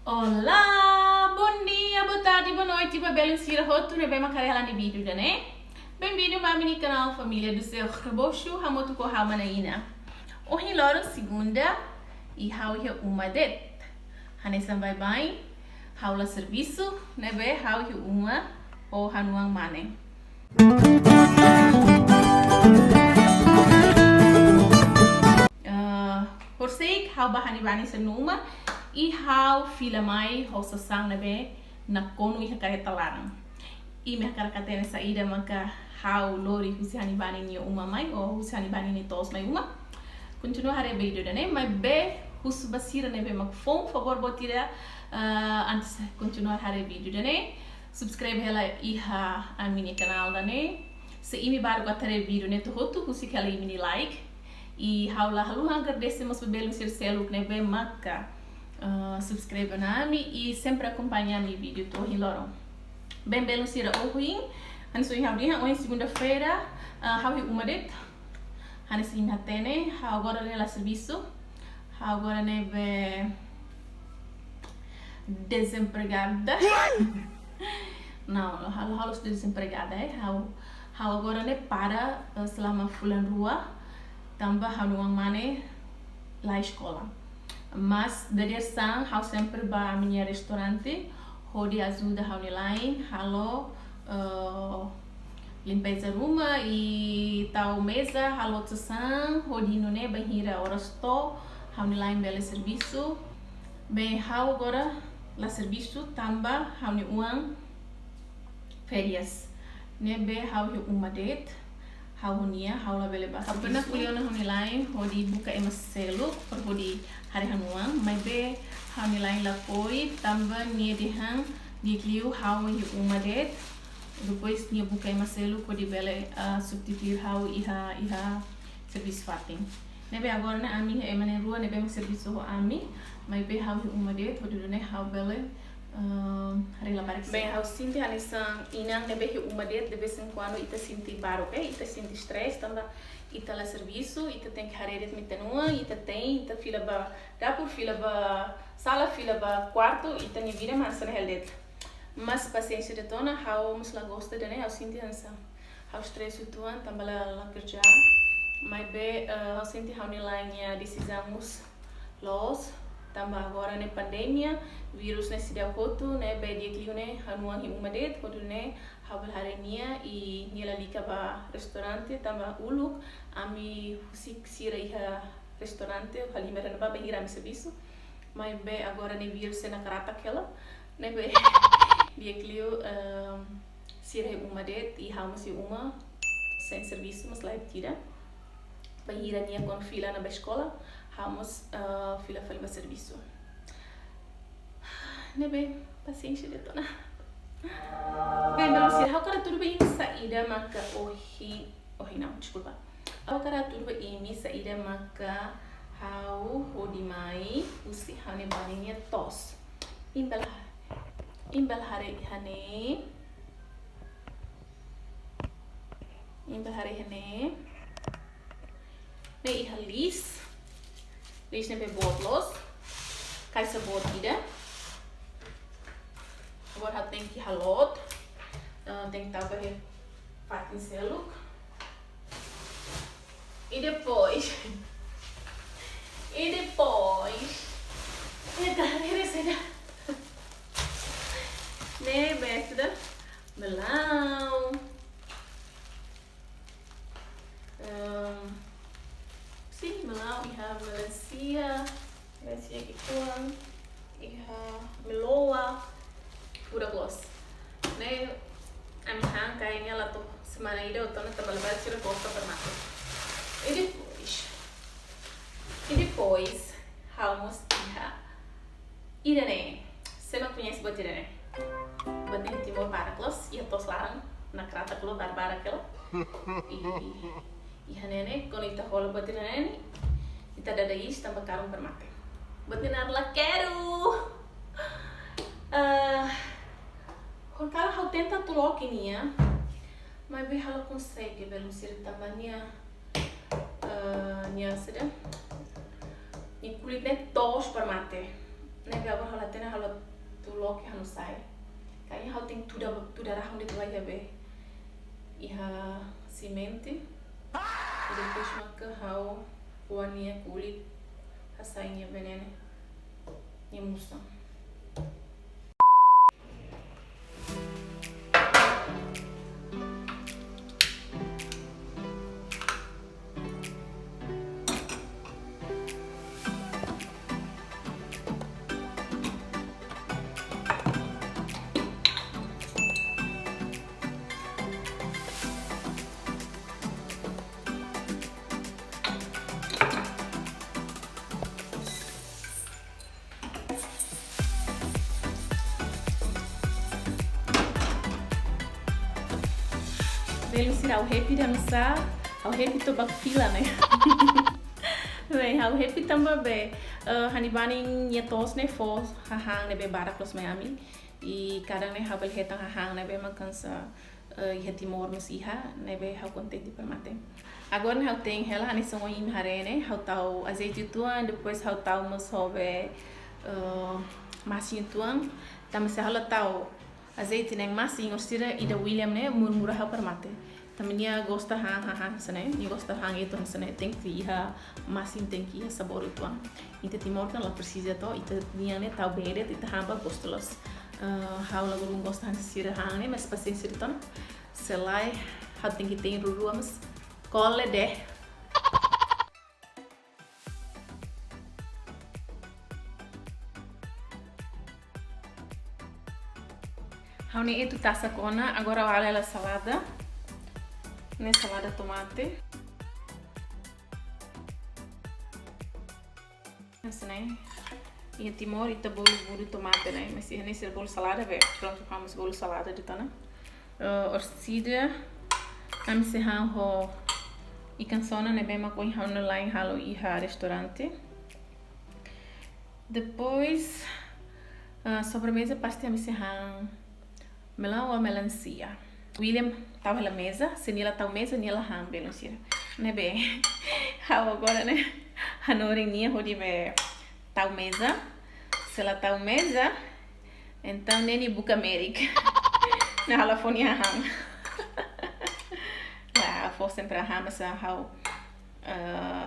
Olá, bom dia, boa tarde, boa noite, bem sira roto, né bem macarela no vídeo, né? Bem-vindo ao meu canal Família do Seu Rebocho, hamoto ko hamanaina. Hoje loro segunda e how é uma det. Hanesan bye, how la serviço, né be how é uma ou hanuang mane. Horsek how bahani bani senuma e how fila mai hosa sang na be na kono iha kareta larang. I me karakatena saída maka how lori husani bani ni uma mai ou husani bani ni tos mai uma. Continua hare vídeo né, mas be hus basira né be mak fom favor botira antes continuar hare vídeo né. Subscribe ela iha a mini canal né. Se imi baru gatare vídeo né to hotu husi kala imi like. E how la halu hangar desse mas bebelo ser selo né be maka subscreva nami e sempre acompanhar meu vídeo to hilorong. Bem belo sira ohuing, hanis oing how dia oing segunda-feira, how uma det. Hanis ing hatene, how agora nela serviço, how agora nebe desempregada. Não, halos desempregada how agora ne para selama bulan rua, tambah how nuang mane la escola. Mas dari sang how sempre ba minha restaurante, hodi ajuda how ni lain, halo limpeza rumah e tal mesa, halo tsang, hodi nune bahira horas to, how ni lain bele serviço, bem how agora la serviço tambah how ni uang férias, ne be how hi uma det, how nia how la bele ba. Pernah kuliah na how ni lain, hodi buka emas selo, per hodi hari hanuang, mai be how ni lain la koi, tambah nia dihang di kliu how hi uma det, depois nia buka emas selo ko di bele substituir how iha serviço fating. Nebe agora ne ami emane rua nebe mak serviço ami, mai be how hi uma det, hodi ne how bele hari la barik. Bem, how sinti hanisang inang nebe hi uma det, de vez em quando ita sinti baro, ita sinti stress, tambah ita la serviço, ita tem que harerit mitenua, ita fila ba dapur, fila ba sala, fila ba quarto, ita ni vira mansa heldet. Mas paciência de tona, how mus la gosta de ne, how sinti hansa, how stress tuan, tambah la kerja, mai be how sinti how ni lainnya decisamos los, tambah agora ne pandemia, virus ne sidau hotu, ne be dia kliu ne hanuang hi umadet, hotu ne how hari nia i nia la lika ba restaurante, tambah uluk, ami husik sira iha restaurante, halimera na ba bahira mi serviço, mai be agora ne virus na karata kela, ne be dia kliu sira hi umadet i how musi uma sem serviço, mas lá tira. Bahira nia kon fila na ba escola, vamos fila ba serviço. Ne be paciência de tona. Bem, Belusir, how cara tudo bem saída maka ohi não, desculpa. How cara tudo bem saída maka how hodi mai usi hane baninya tos. Imbel hari hane. Ne ihalis. Lis ne be botlos. Kai sa bot ida. Agora tem que halot, tem que estar para fatin seluk. E depois, né, besta, melão, sim, melão, melancia que kuang, meloa. Pura gloss, né? A minha kayaknya ela tuh semana ini eu tô na trabalhar tira costa para matar. E depois, vamos Irene. Você não conhece buat Irene? Buatnya timur para gloss, ia tos larang na krata kulo barbara kelo. Iha nene, quando ita rola buat Irene, ita dada is tambah karung para matar. Buatnya narla quero. Quando ela tenta trocar nia, mas bem ela consegue, belo ser também nia seda, ni kulit ne tos para mate. nebe agora hala tena hala tu loki hanu sai. Kayaknya hal ting tuda rahang de tulai habe. Iha semente. E depois maka hau kuania kulit hasainya venene. Ni musa. Belum sih au happy dan sa, au happy to bak fila né. Bem, au happy também be. Hani baning nyetos né fos hahang né be bara plus Miami. E kadang né hau bel hetang hahang né be makansa iha timor mas iha né be hau contente per mate. Agora né hau tem ela hani songo im hare né, hau tau azeite tuan, depois hau tau mas hobe massinho tuan, também se hala tau azeite neng masing ostira ida William ne murmura hau per mate. Tamanya gosta hang sene, ni gosta hang itu sene tem que iha masing tem que iha sabor tuan. Inte timor kan la precisa to, ita dia ne tau beret ita hamba gostolos. Hau lagu gosta hang sira hang ne, mas pasen siriton. Selai hau tem que tem ruru mas colle deh. Hau ne itu tasa kona, agora olha ela salada. Né salada tomate. Essa né. E timor e bolo tomate né. Mas se nesse bolo salada velho. Pronto, vamos bolo salada de tana. Orcida. Vamos se ho ikan sona né bem maconha hau lá em halo iha restaurante. Depois sobremesa pasti vamos se melão ou melancia. William tau la mesa, se nila tau mesa, nila ham belum sira. Ne be, hau agora né, hanoring nia hodi be tau mesa, se la tau mesa, então neni buka America. Na hala fonia ham. Lá, for sempre a ham essa hau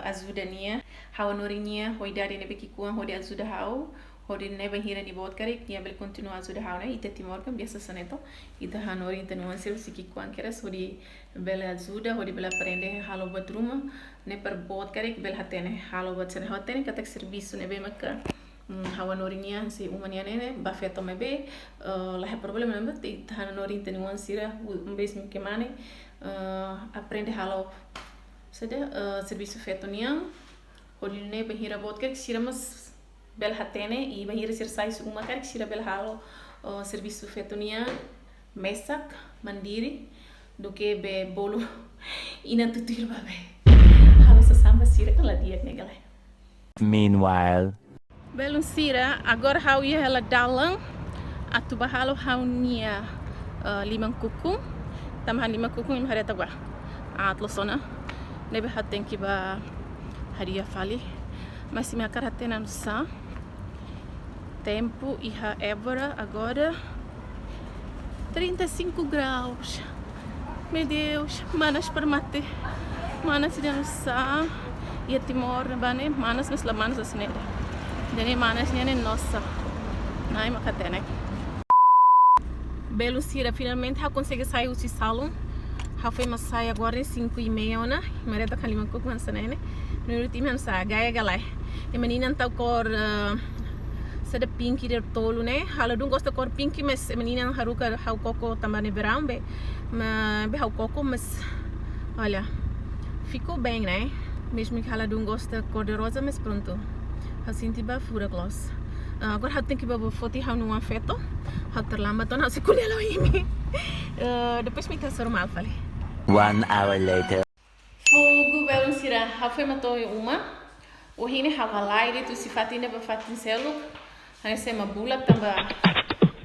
ajuda nia, hau hanoring nia, hoi dari ne be kikuan hodi ajuda hau. Hodi ne bahira ni bot karik ni abel continua ajuda hau ne ite timor kan biasa saneto ita hanori ite nuan sel siki kuan keras hodi bel ajuda hodi bel aprende halo buat rumah ne per bot karik bel hatene halo buat sene hatene katak serviço ne be maka hau hanori nia si umania ne bafeto me be lah problema ne bet ita hanori ite nuan sira bes me que mane aprende halo sada serviço feto nia hodi ne bahira bot karik sira mas bel hatene e bahira sir sais uma karik sira bel halo serviço fetonia mesak mandiri do que be bolo ina tutur babe halo samba sira kala dia negala. Meanwhile, Belum sira agora hau ia ela dalang atu bahalo hau nia limang kuku tamhan limang kuku im hareta gua atlo sona nebe haten ki ba haria fali mas me akaratena no sa tempo iha Évora agora 35 graus. Meu Deus, manas para mate. Manas de nossa. E a Timor, bane, manas mas la manas asneda. Dene manas nene nossa. Nai makatene. Belo Cira, finalmente eu consegui sair do salão. Eu fui mas sair agora 5:30 ona. Mereta kalima ko kan sanene. No último ano sa gaya galai. E menina tá cor sada pink de tolo né. Hala não gosta cor pink, mas menina haruka hau coco também no verão be. Mas be hau coco, mas olha, ficou bem, né? Mesmo que ela não gosta cor de rosa, mas pronto. Eu senti ba fura gloss. Agora eu tenho que bawa foto hau no afeto. Eu terlambat então eu se colher lá em depois me tá normal falei. 1 hour later. Fogo belo sira. Eu fui matou uma. O hine hau halai tu sifatina ba fatin selo. Hanya saya mabulak tambah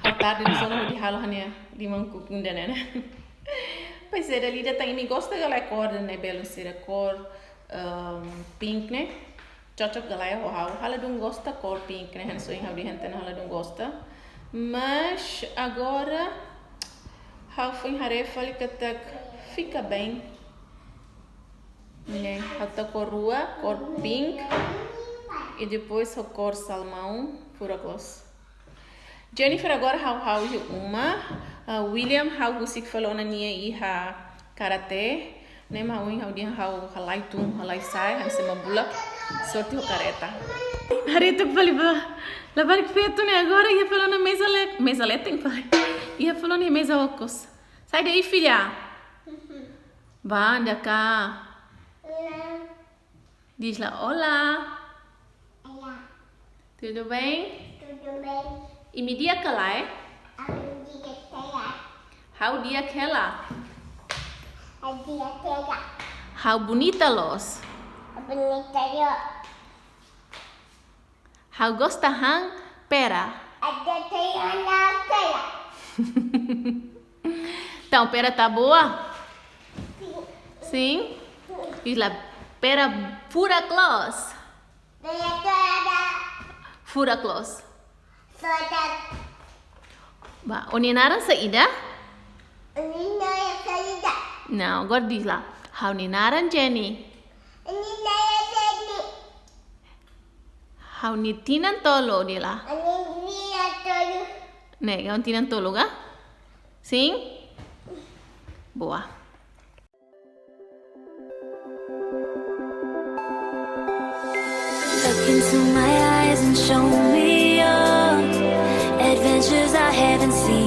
hau tarde di sono di halo hanya di mangkuk né. Pois é, dali da tem me gosta da cor né belo sira cor pink né. cocok galai ho hau. Hala não gosta cor pink, né? Hanso hau di henten hala não gosta. Mas agora hau foi harefa ali que fica bem. Né? Até cor rua, cor pink e depois a cor salmão, pura gloss. Jennifer agora hau uma, William hau gusik falou na minha iha karate, né? Mas hau dia hau halai tum, halai sai, han sema bulak, sorti ho kareta. Hari tu kali ba, labar que feito né agora ia falou na mesa tem pai, ia falou na mesa ocos. Sai daí filha. Vá, anda cá. Diz lá, olá. Olá. Tudo bem? Tudo bem? E me dia que lá é? Aku dia tega. How dia que lá? Dia tega. How bonita los? Bonita yo. How gosta hang pera? Ada tega na tega. Então, pera tá boa? Sim? Diz lá, pera pura close. Dia tega. Fura close. Soda. Ba, oninaran sa ida? Ini naya saja. Não, agora diz lá. How ninaran Jenny? Ini naya saja. How nitinan tolo nila? Ini dia tolu. Né, how tinan tolo ga? Sim? Boa. Look into my eyes and show me your adventures I haven't seen.